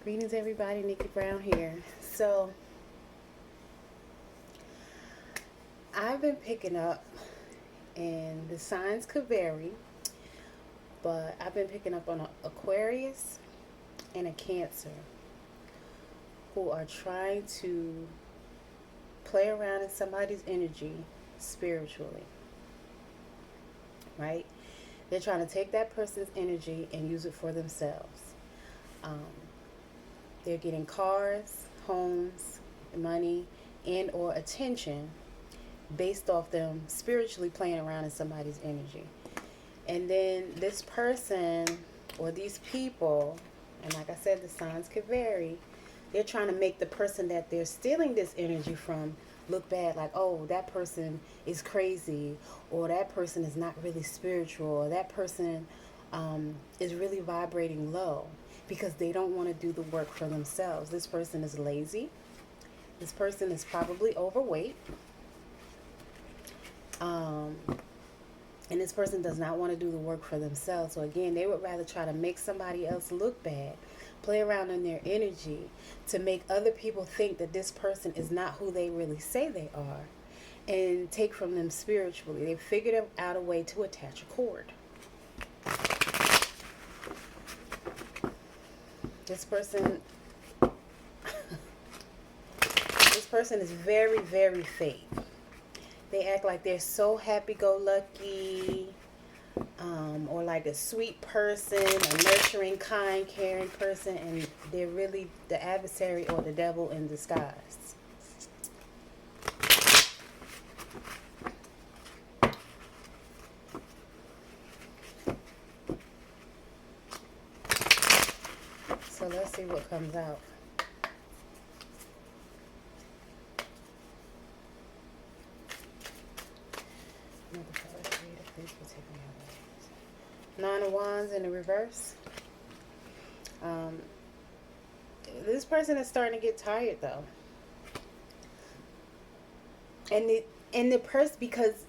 Greetings, everybody. Nikki Brown here. So, I've been picking up, and the signs could vary, but I've been picking up on an Aquarius and a Cancer who are trying to play around in somebody's energy spiritually, right? They're trying to take that person's energy and use it for themselves. Um, they're getting cars, homes, money, and or attention based off them spiritually playing around in somebody's energy. And then this person or these people, and like I said, the signs could vary, they're trying to make the person that they're stealing this energy from look bad, like, oh, that person is crazy, or that person is not really spiritual, or that person is really vibrating low, because they don't want to do the work for themselves. This person is lazy. This person is probably overweight. And this person does not want to do the work for themselves. So again, they would rather try to make somebody else look bad, play around in their energy to make other people think that this person is not who they really say they are, and take from them spiritually. They figured out a way to attach a cord. This person is very, very fake. They act like they're so happy-go-lucky, or like a sweet person, a nurturing, kind, caring person, and they're really the adversary or the devil in disguise. So let's see what comes out. Nine of Wands in the reverse. This person is starting to get tired, though. And the person, because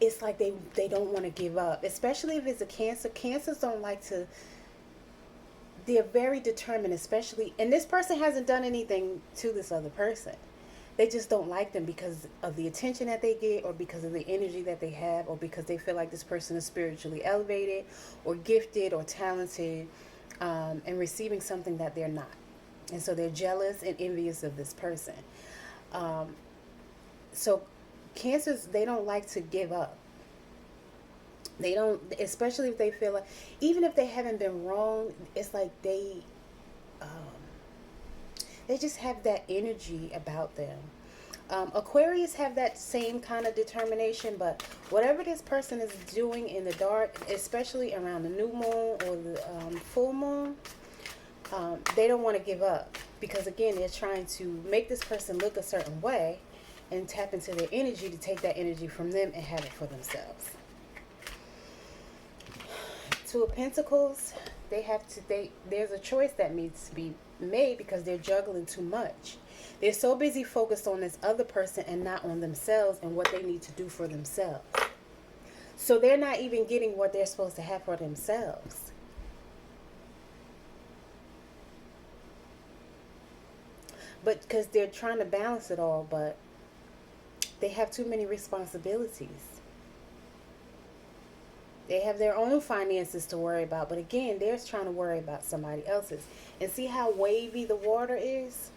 it's like they don't want to give up, especially if it's a Cancer. Cancers don't like to. They're very determined, especially, and this person hasn't done anything to this other person. They just don't like them because of the attention that they get, or because of the energy that they have, or because they feel like this person is spiritually elevated or gifted or talented, and receiving something that they're not. And so they're jealous and envious of this person. So Cancers, they don't like to give up. They don't, especially if they feel like, even if they haven't been wrong, it's like they just have that energy about them. Aquarius have that same kind of determination, but whatever this person is doing in the dark, especially around the new moon or the full moon, they don't want to give up, because again, they're trying to make this person look a certain way and tap into their energy to take that energy from them and have it for themselves. Two of Pentacles, there's a choice that needs to be made, because they're juggling too much. They're so busy focused on this other person and not on themselves and what they need to do for themselves. So they're not even getting what they're supposed to have for themselves. But because they're trying to balance it all, but they have too many responsibilities. They have their own finances to worry about, but again, they're trying to worry about somebody else's. And see how wavy the water is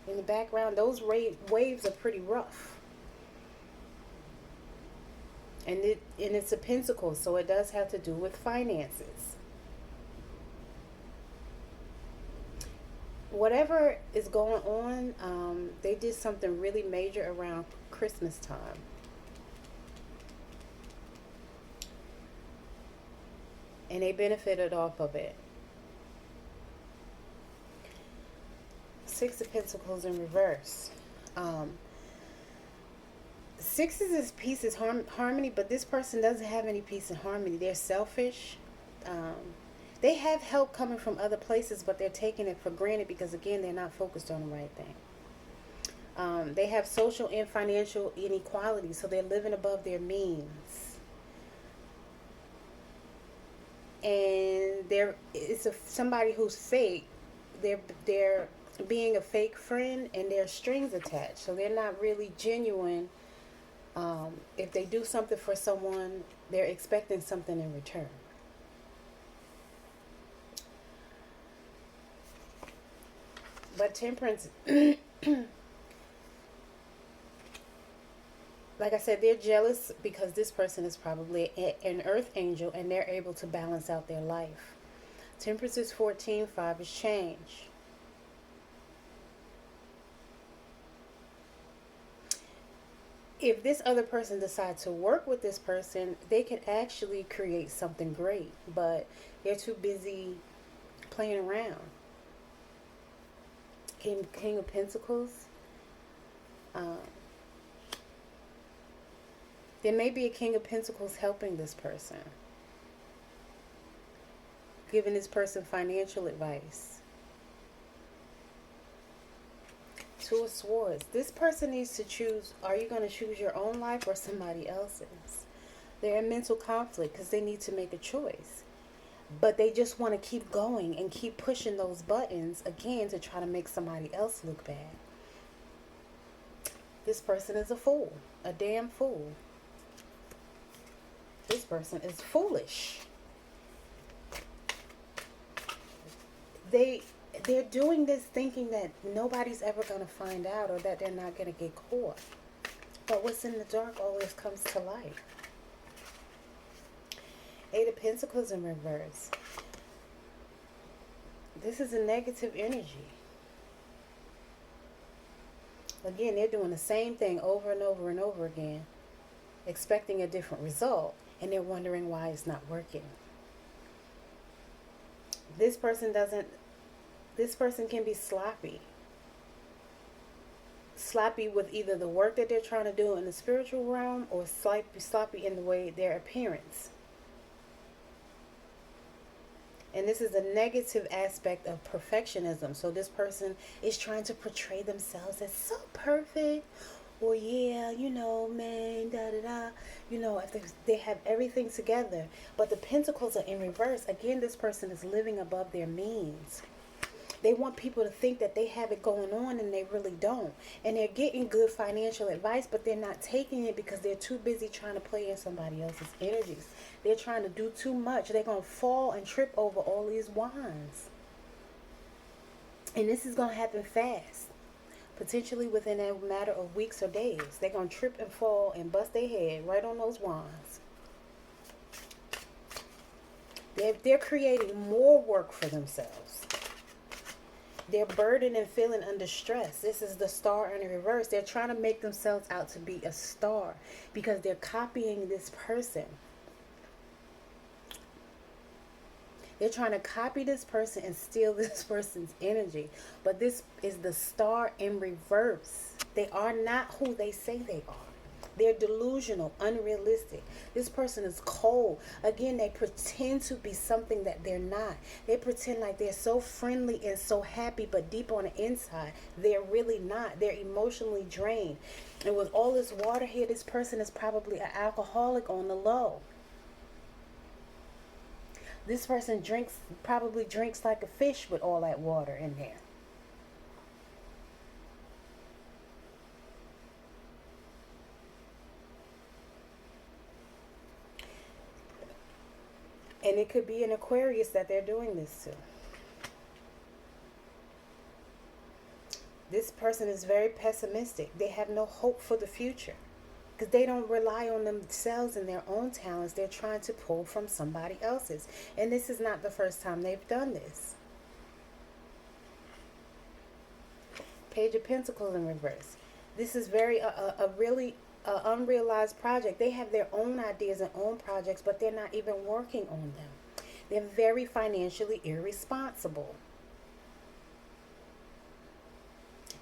in the background? Those waves are pretty rough. And it's a pentacle, so it does have to do with finances. Whatever is going on, they did something really major around Christmas time. And they benefited off of it. Six of Pentacles in reverse. Sixes is peace, is harmony, but this person doesn't have any peace and harmony. They're selfish. They have help coming from other places, but they're taking it for granted because, again, they're not focused on the right thing. They have social and financial inequality, so they're living above their means. And it's somebody who's fake they're being a fake friend, and there's strings attached, so they're not really genuine. If they do something for someone, they're expecting something in return. But Temperance, like I said, they're jealous because this person is probably an earth angel, and they're able to balance out their life. Temperance is 14, 5 is change. If this other person decides to work with this person, they can actually create something great, but they're too busy playing around. King of Pentacles. Um, there may be a King of Pentacles helping this person, giving this person financial advice. Two of Swords. This person needs to choose, are you going to choose your own life or somebody else's? They're in mental conflict because they need to make a choice. But they just want to keep going and keep pushing those buttons again to try to make somebody else look bad. This person is a fool. A damn fool. This person is foolish. They're doing this thinking that nobody's ever going to find out, or that they're not going to get caught. But what's in the dark always comes to light. 8 of Pentacles in reverse. This is a negative energy. Again, they're doing the same thing over and over and over again, expecting a different result, and they're wondering why it's not working. This person can be sloppy. Sloppy with either the work that they're trying to do in the spiritual realm, or sloppy in the way their appearance. And this is a negative aspect of perfectionism. So this person is trying to portray themselves as so perfect. Or yeah, man, da-da-da. If they have everything together. But the Pentacles are in reverse. Again, this person is living above their means. They want people to think that they have it going on, and they really don't. And they're getting good financial advice, but they're not taking it because they're too busy trying to play in somebody else's energies. They're trying to do too much. They're going to fall and trip over all these wands. And this is going to happen fast. Potentially within a matter of weeks or days. They're going to trip and fall and bust their head right on those wands. They're creating more work for themselves. They're burdened and feeling under stress. This is the Star in reverse. They're trying to make themselves out to be a star because they're copying this person. They're trying to copy this person and steal this person's energy. But this is the Star in reverse. They are not who they say they are. They're delusional, unrealistic. This person is cold. Again, they pretend to be something that they're not. They pretend like they're so friendly and so happy, but deep on the inside, they're really not. They're emotionally drained. And with all this water here, this person is probably an alcoholic on the low. This person probably drinks like a fish with all that water in there. And it could be an Aquarius that they're doing this to. This person is very pessimistic. They have no hope for the future because they don't rely on themselves and their own talents. They're trying to pull from somebody else's. And this is not the first time they've done this. Page of Pentacles in reverse. This is very a really unrealized project. They have their own ideas and own projects, but they're not even working on them. They're very financially irresponsible.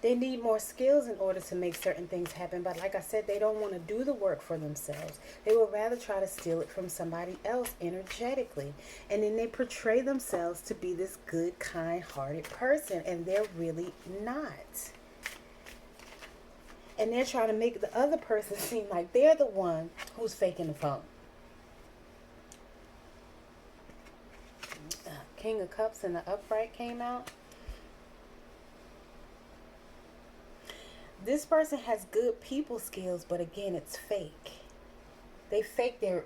They need more skills in order to make certain things happen. But like I said, they don't want to do the work for themselves. They would rather try to steal it from somebody else energetically. And then they portray themselves to be this good, kind-hearted person. And they're really not. And they're trying to make the other person seem like they're the one who's faking the phone. King of Cups and the upright came out. This person has good people skills, but again, it's fake. They fake their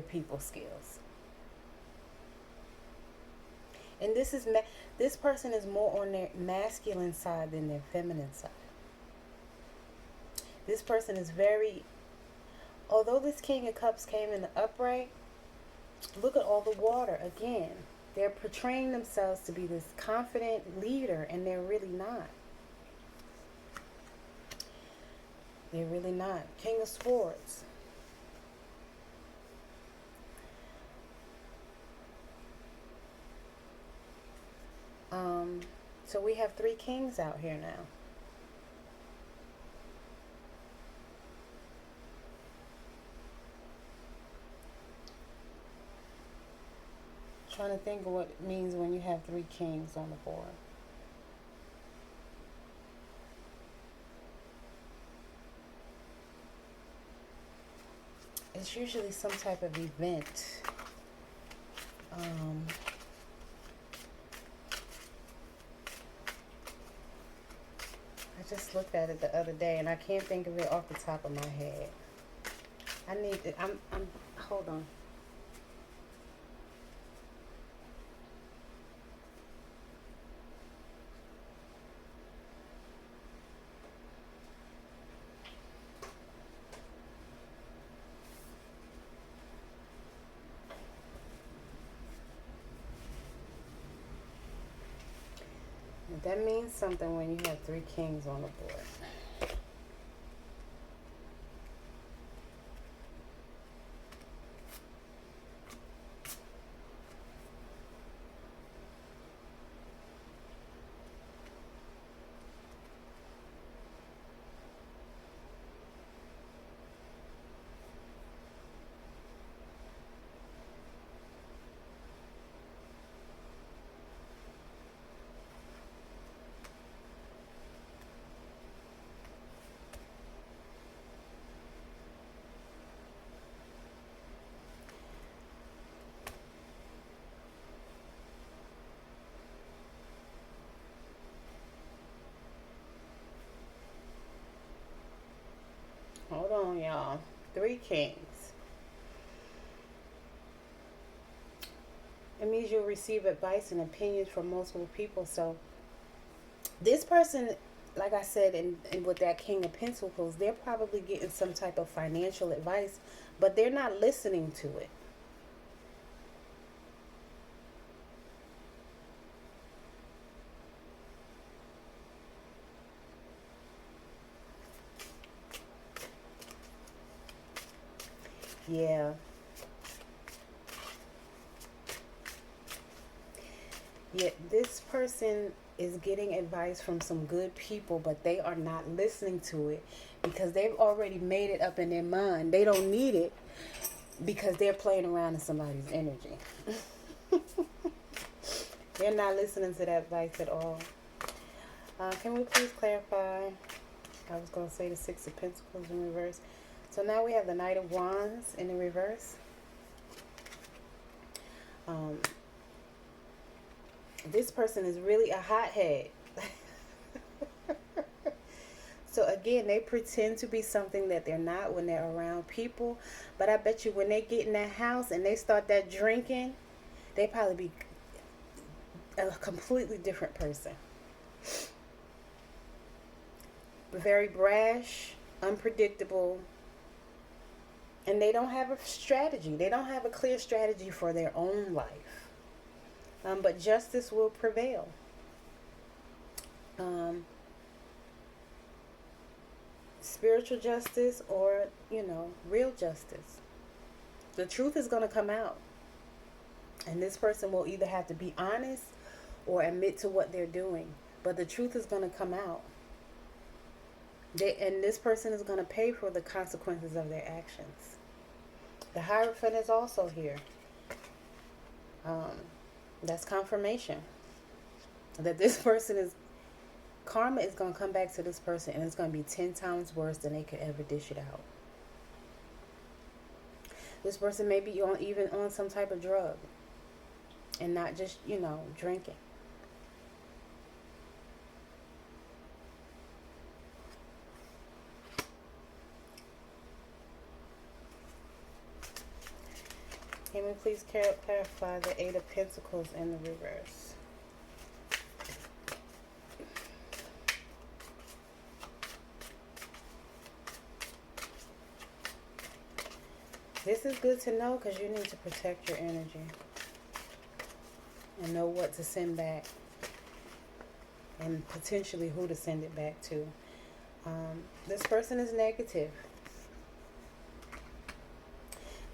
people skills. And this person is more on their masculine side than their feminine side. This person is very, although this King of Cups came in the upright, look at all the water again. They're portraying themselves to be this confident leader, and they're really not. They're really not. King of Swords. So we have 3 kings out here now. Trying to think of what it means when you have 3 kings on the board. It's usually some type of event. I just looked at it the other day and I can't think of it off the top of my head. I need to, hold on. That means something when you have 3 kings on the board. Hold on, y'all. 3 kings. It means you'll receive advice and opinions from multiple people. So this person, like I said, and with that King of Pentacles, they're probably getting some type of financial advice, but they're not listening to it. Yeah. Yeah, this person is getting advice from some good people, but they are not listening to it because they've already made it up in their mind. They don't need it because they're playing around in somebody's energy. They're not listening to that advice at all. Can we please clarify? I was going to say the 6 of Pentacles in reverse. So now we have the Knight of Wands in the reverse. This person is really a hothead. So again, they pretend to be something that they're not when they're around people. But I bet you when they get in that house and they start that drinking, they probably be a completely different person. Very brash, unpredictable, and they don't have a strategy. They don't have a clear strategy for their own life. But justice will prevail. Spiritual justice or, real justice. The truth is going to come out. And this person will either have to be honest or admit to what they're doing. But the truth is going to come out. And this person is going to pay for the consequences of their actions. The Hierophant is also here. That's confirmation that this person is, karma is going to come back to this person and it's going to be 10 times worse than they could ever dish it out. This person may be even on some type of drug and not just, drinking. Can we please clarify the Eight of Pentacles in the reverse? This is good to know because you need to protect your energy and know what to send back and potentially who to send it back to. This person is negative.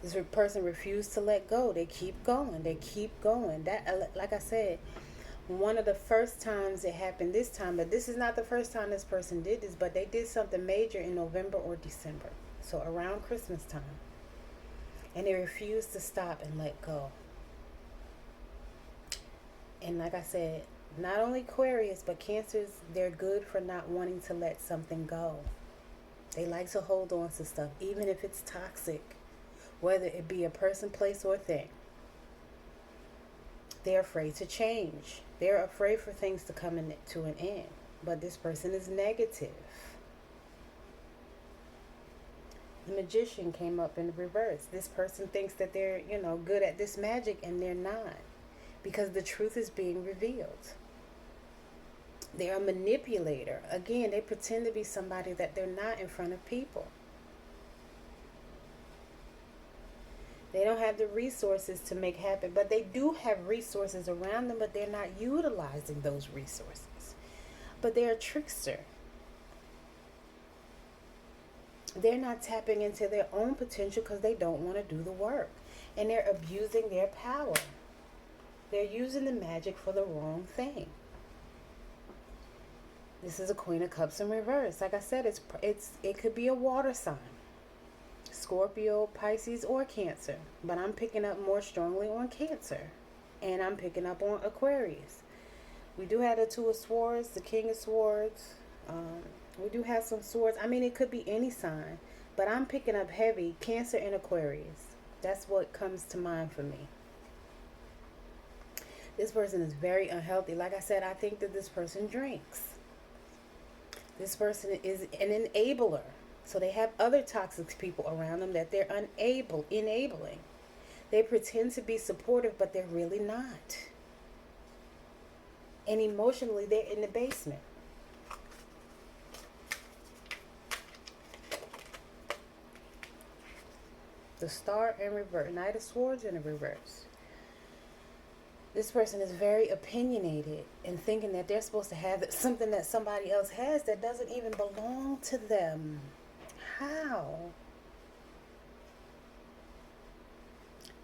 This person refused to let go. They keep going. They keep going. That, like I said, one of the first times it happened this time, but this is not the first time this person did this, but they did something major in November or December. So around Christmas time. And they refused to stop and let go. And like I said, not only Aquarius, but Cancers, they're good for not wanting to let something go. They like to hold on to stuff, even if it's toxic, whether it be a person, place, or thing. They're afraid to change. They're afraid for things to come to an end. But this person is negative. The Magician came up in the reverse. This person thinks that they're, good at this magic, and they're not. Because the truth is being revealed. They're a manipulator. Again, they pretend to be somebody that they're not in front of people. They don't have the resources to make happen, but they do have resources around them, but they're not utilizing those resources. But they're a trickster. They're not tapping into their own potential because they don't want to do the work. And they're abusing their power. They're using the magic for the wrong thing. This is a Queen of Cups in reverse. Like I said, it could be a water sign. Scorpio, Pisces, or Cancer. But I'm picking up more strongly on Cancer. And I'm picking up on Aquarius. We do have the Two of Swords, the King of Swords. We do have some swords. I mean, it could be any sign. But I'm picking up heavy Cancer and Aquarius. That's what comes to mind for me. This person is very unhealthy. Like I said, I think that this person drinks. This person is an enabler. So they have other toxic people around them that they're enabling. They pretend to be supportive, but they're really not. And emotionally, they're in the basement. The Star in reverse. Knight of Swords in reverse. This person is very opinionated and thinking that they're supposed to have something that somebody else has that doesn't even belong to them. How?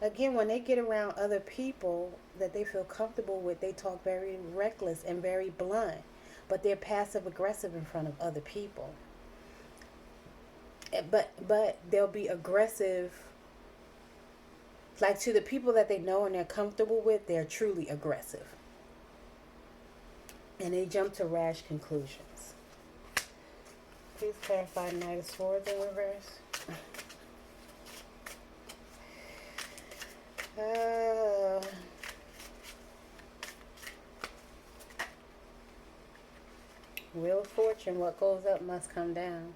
Again, when they get around other people that they feel comfortable with, they talk very reckless and very blunt. But they're passive aggressive in front of other people. But they'll be aggressive. Like to the people that they know and they're comfortable with, they're truly aggressive. And they jump to rash conclusions. Please clarify Knight of Swords in reverse. Wheel of Fortune, what goes up must come down.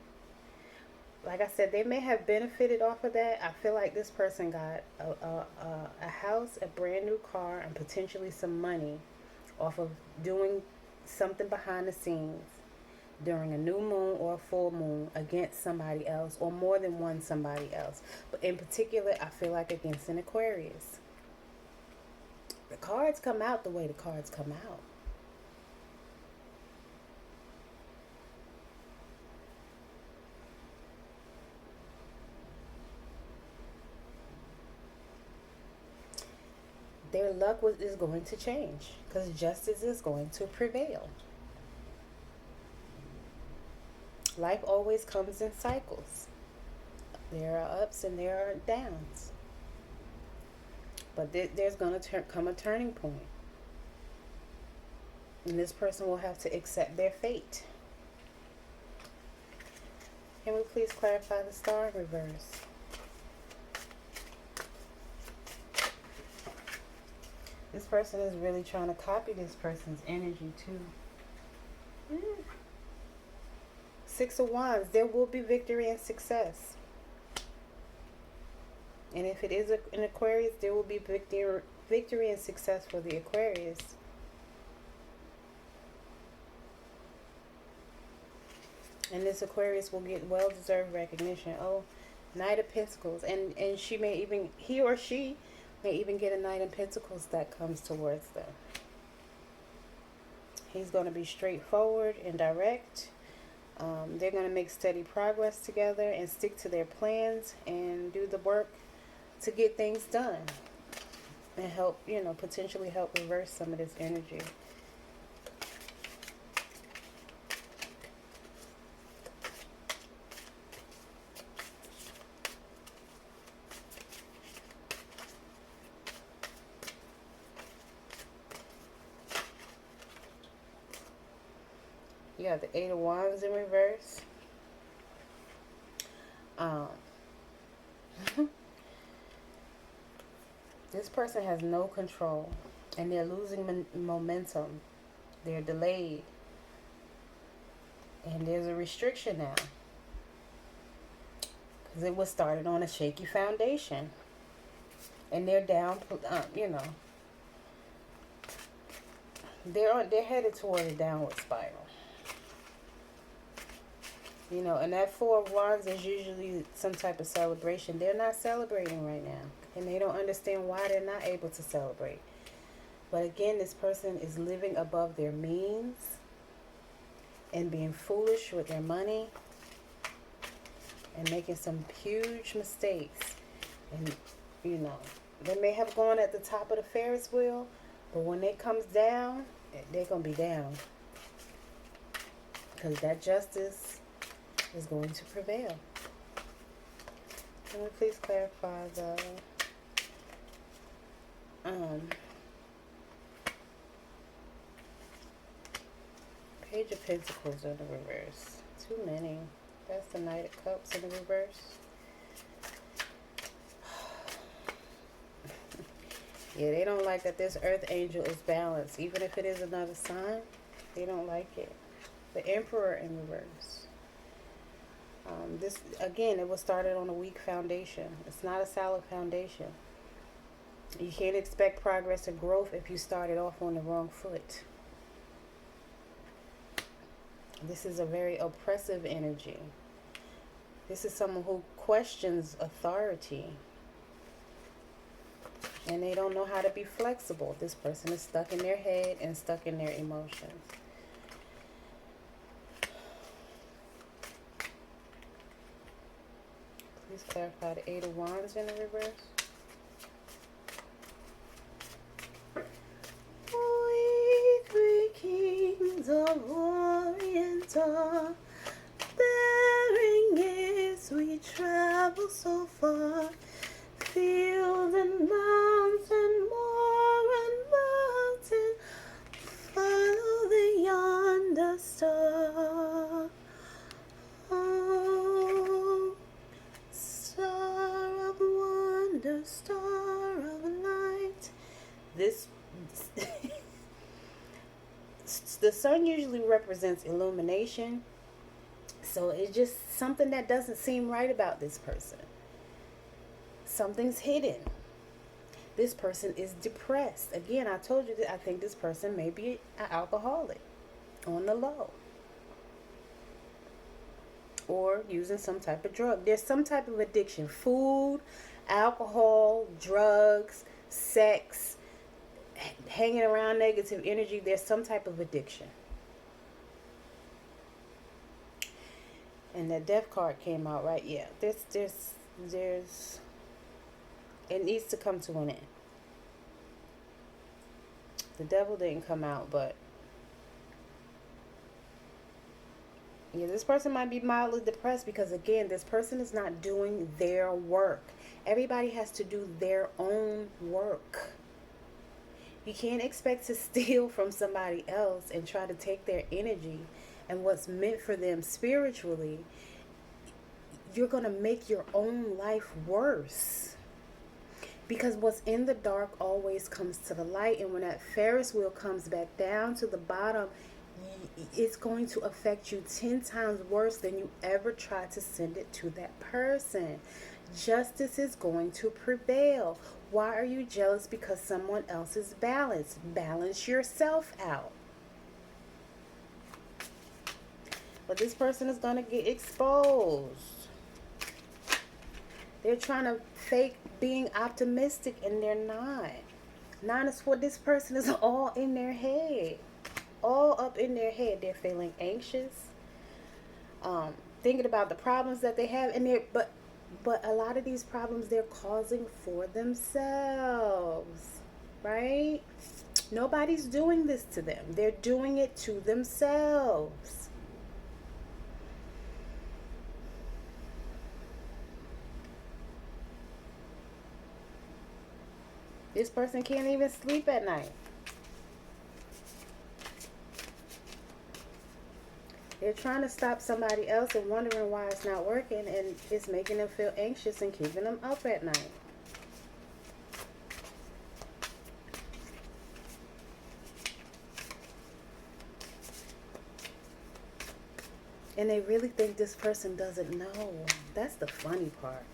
Like I said, they may have benefited off of that. I feel like this person got a house, a brand new car, and potentially some money off of doing something behind the scenes during a new moon or a full moon against somebody else, or more than one somebody else. But in particular, I feel like against an Aquarius. The cards come out the way the cards come out. Their luck is going to change because justice is going to prevail. Life always comes in cycles. There are ups and there are downs. But there's going to come a turning point. And this person will have to accept their fate. Can we please clarify the Star in reverse? This person is really trying to copy this person's energy too. Six of Wands. There will be victory and success. And if it is an Aquarius, there will be victory and success for the Aquarius. And this Aquarius will get well-deserved recognition. Oh, Knight of Pentacles. And he or she may even get a Knight of Pentacles that comes towards them. He's going to be straightforward and direct. They're going to make steady progress together and stick to their plans and do the work to get things done. And help, potentially help reverse some of this energy. You have the Eight of Wands in reverse. This person has no control, and they're losing momentum. They're delayed, and there's a restriction now because it was started on a shaky foundation, and they're down. They're headed toward a downward spiral. And that Four of Wands is usually some type of celebration. They're not celebrating right now. And they don't understand why they're not able to celebrate. But again, this person is living above their means and being foolish with their money and making some huge mistakes. And, they may have gone at the top of the Ferris wheel, but when it comes down, they're going to be down. Because that justice is going to prevail. Can we please clarify the Page of Pentacles in the reverse? Too many. That's the Knight of Cups in the reverse. Yeah, they don't like that this Earth Angel is balanced. Even if it is another sign, they don't like it. The Emperor in reverse. This, again, it was started on a weak foundation. It's not a solid foundation. You can't expect progress and growth if you started off on the wrong foot. This is a very oppressive energy. This is someone who questions authority. And they don't know how to be flexible. This person is stuck in their head and stuck in their emotions. Please clarify the Eight of Wands in the reverse. We three kings of Orient are bearing gifts. We travel so far, field and mountain, moor and mountain, follow the yonder star. Oh, star of wonder, star of light. This the sun usually represents illumination, so it's just something that doesn't seem right about this person. Something's hidden. This person is depressed. Again, I told you that I think this person may be an alcoholic on the low, or using some type of drug. There's some type of addiction. Food, alcohol, drugs, sex, hanging around negative energy. There's some type of addiction. And the Death card came out, right? Yeah. There's it needs to come to an end. The Devil didn't come out, but yeah, this person might be mildly depressed because, again, this person is not doing their work. Everybody has to do their own work. You can't expect to steal from somebody else and try to take their energy and what's meant for them spiritually. You're going to make your own life worse. Because what's in the dark always comes to the light. And when that Ferris wheel comes back down to the bottom, it's going to affect you 10 times worse than you ever tried to send it to that person. Justice is going to prevail. Why are you jealous because someone else is balanced? Balance yourself out. But this person is going to get exposed. They're trying to fake being optimistic and they're not. Nine is for this person is all in their head. All up in their head. They're feeling anxious. Thinking about the problems that they have. And but a lot of these problems they're causing for themselves. Right? Nobody's doing this to them. They're doing it to themselves. This person can't even sleep at night. They're trying to stop somebody else and wondering why it's not working, and it's making them feel anxious and keeping them up at night. And they really think this person doesn't know. That's the funny part.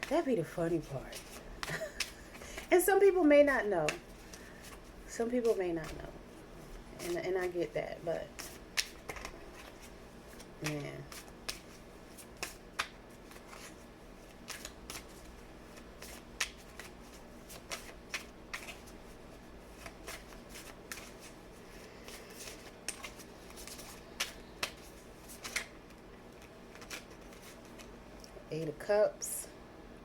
That'd be the funny part. And some people may not know. Some people may not know. And I get that, but man. Eight of Cups.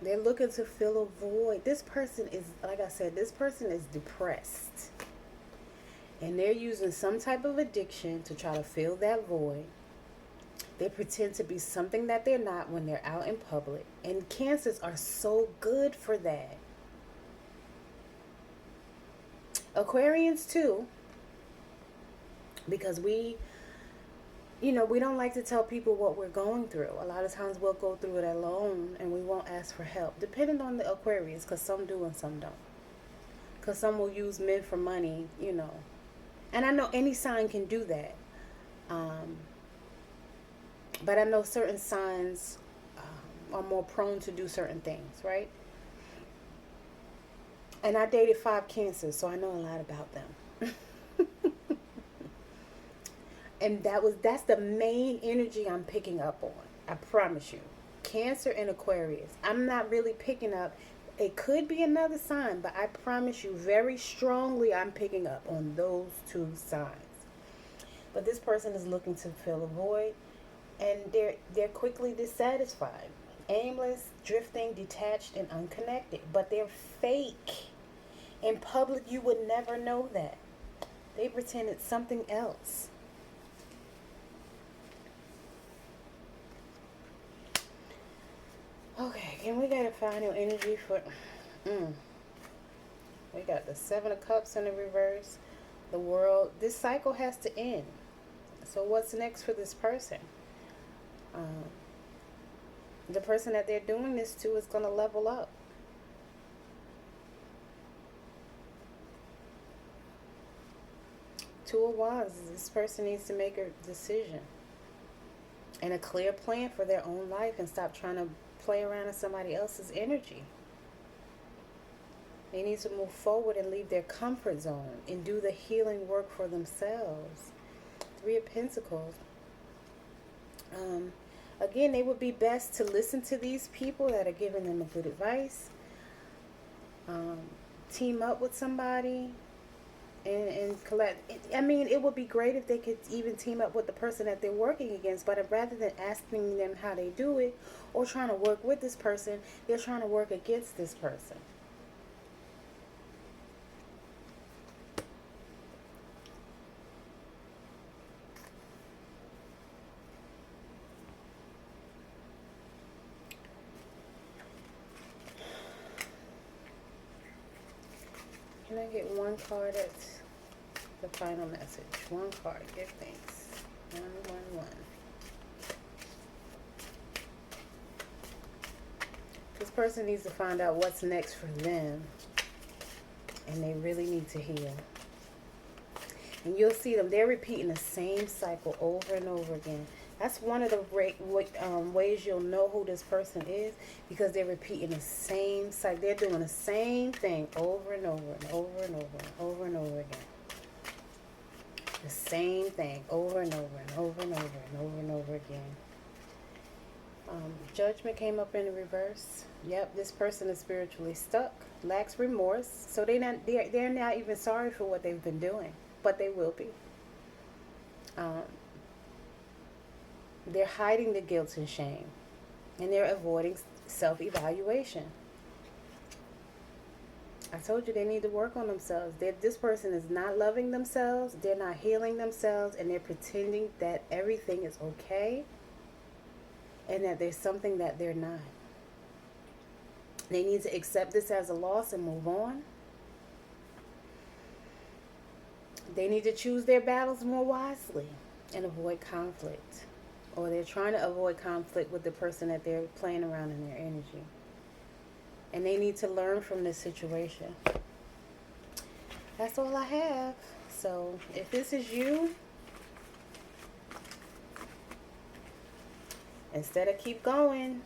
They're looking to fill a void. This person is, like I said, this person is depressed. And they're using some type of addiction to try to fill that void. They pretend to be something that they're not when they're out in public. And Cancers are so good for that. Aquarians too. Because we don't like to tell people what we're going through. A lot of times we'll go through it alone and we won't ask for help. Depending on the Aquarius, because some do and some don't. Because some will use men for money, And I know any sign can do that. But I know certain signs are more prone to do certain things, right? And I dated 5 Cancers, so I know a lot about them. And that's the main energy I'm picking up on. I promise you. Cancer and Aquarius. I'm not really picking up. It could be another sign, but I promise you very strongly I'm picking up on those 2 signs. But this person is looking to fill a void, and they're quickly dissatisfied. Aimless, drifting, detached, and unconnected. But they're fake. In public, you would never know that. They pretend it's something else. Okay, and we got a final energy for... We got the 7 of Cups in the reverse. The World. This cycle has to end. So what's next for this person? The person that they're doing this to is going to level up. Two of Wands. This person needs to make a decision and a clear plan for their own life and stop trying to play around in somebody else's energy. They need to move forward and leave their comfort zone and do the healing work for themselves. 3 of Pentacles. Again, they would be best to listen to these people that are giving them a good advice. Team up with somebody and collect. I mean, it would be great if they could even team up with the person that they're working against, but rather than asking them how they do it or trying to work with this person, they're trying to work against this person. Can I get one card that's the final message? One card. Give thanks. 111. This person needs to find out what's next for them. And they really need to heal. And you'll see them. They're repeating the same cycle over and over again. That's one of the ways you'll know who this person is, because they're repeating the same cycle. They're doing the same thing over and over and over and over and over and over again. The same thing over and over and over and over and over and over again. Judgment came up in the reverse. Yep, this person is spiritually stuck, lacks remorse, so they're not even sorry for what they've been doing, but they will be. They're hiding the guilt and shame, and they're avoiding self-evaluation. I told you they need to work on themselves. This person is not loving themselves, they're not healing themselves, and they're pretending that everything is okay and that there's something that they're not. They need to accept this as a loss and move on. They need to choose their battles more wisely and avoid conflict. Or they're trying to avoid conflict with the person that they're playing around in their energy. And they need to learn from this situation. That's all I have. So if this is you, instead of keep going.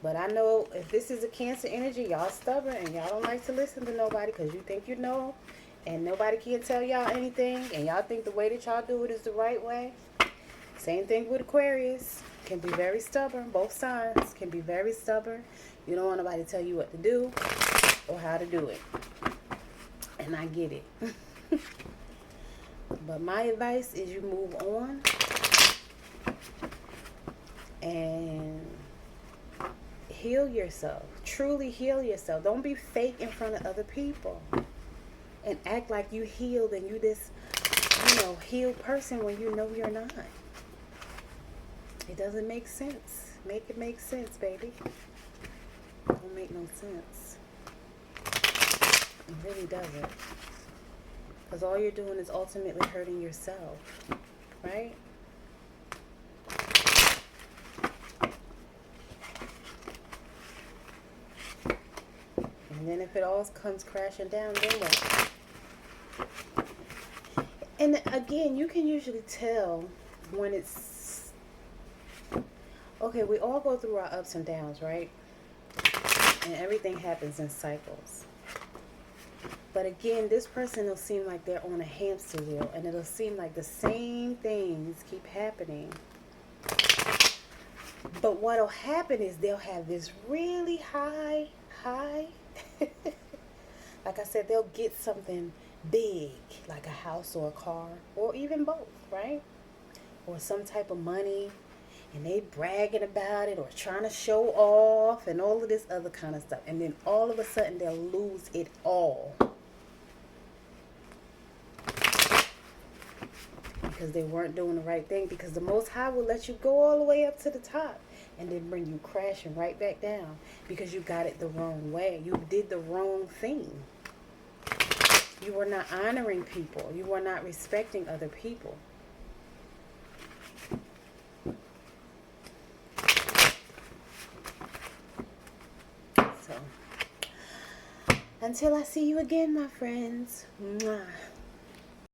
But I know if this is a Cancer energy, y'all stubborn and y'all don't like to listen to nobody because you think you know. And nobody can tell y'all anything. And y'all think the way that y'all do it is the right way. Same thing with Aquarius. Can be very stubborn. Both signs can be very stubborn. You don't want nobody to tell you what to do or how to do it. And I get it. But my advice is you move on and heal yourself. Truly heal yourself. Don't be fake in front of other people and act like you healed and you this, healed person when you know you're not. It doesn't make sense. Make it make sense, baby. Don't make no sense. It really doesn't. Because all you're doing is ultimately hurting yourself. Right? And then if it all comes crashing down, then what? And again, you can usually tell when it's... Okay, we all go through our ups and downs, right? And everything happens in cycles. But again, this person will seem like they're on a hamster wheel, and it'll seem like the same things keep happening. But what'll happen is they'll have this really high. Like I said, they'll get something big, like a house or a car, or even both, right? Or some type of money. And they bragging about it or trying to show off and all of this other kind of stuff. And then all of a sudden they'll lose it all. Because they weren't doing the right thing. Because the Most High will let you go all the way up to the top and then bring you crashing right back down. Because you got it the wrong way. You did the wrong thing. You were not honoring people. You were not respecting other people. Until I see you again, my friends. Mwah.